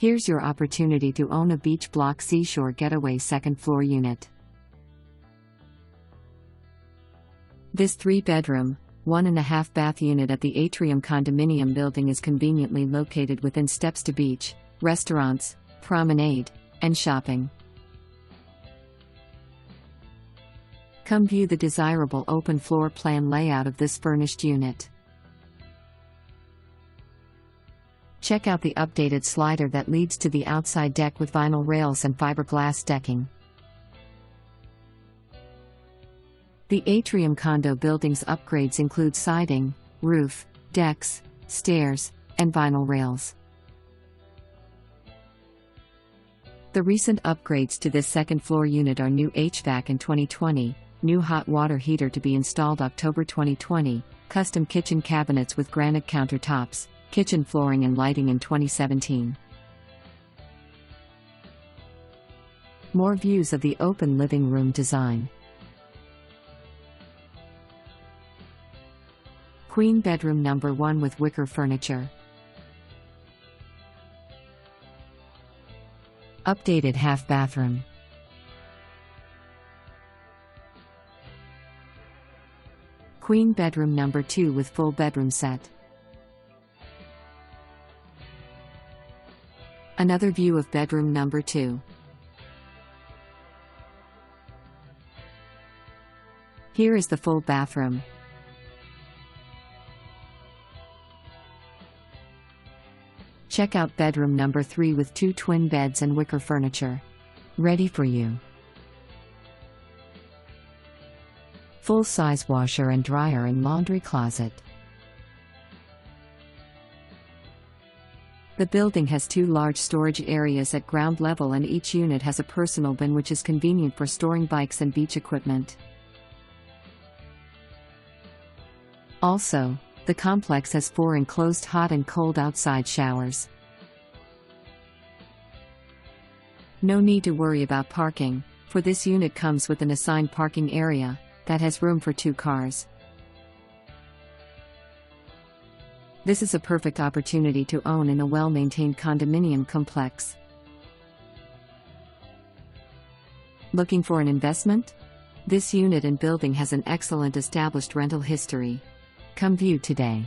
Here's your opportunity to own a beach block seashore getaway second floor unit. This 3-bedroom, 1.5 bath unit at the Atrium condominium building is conveniently located within steps to beach, restaurants, promenade, and shopping. Come view the desirable open floor plan layout of this furnished unit. Check out the updated slider that leads to the outside deck with vinyl rails and fiberglass decking. The Atrium condo building's upgrades include siding, roof, decks, stairs, and vinyl rails. The recent upgrades to this second floor unit are new HVAC in 2020, new hot water heater to be installed October 2020, custom kitchen cabinets with granite countertops, kitchen flooring and lighting in 2017. More views of the open living room design. Queen bedroom number 1 with wicker furniture. Updated half bathroom. Queen bedroom number 2 with full bedroom set. Another view of bedroom number 2. Here is the full bathroom. Check out bedroom number 3 with 2 twin beds and wicker furniture. Ready for you. Full-size washer and dryer and laundry closet. The building has 2 large storage areas at ground level, and each unit has a personal bin which is convenient for storing bikes and beach equipment. Also, the complex has 4 enclosed hot and cold outside showers. No need to worry about parking, for this unit comes with an assigned parking area that has room for 2 cars. This is a perfect opportunity to own in a well-maintained condominium complex. Looking for an investment? This unit and building has an excellent established rental history. Come view today.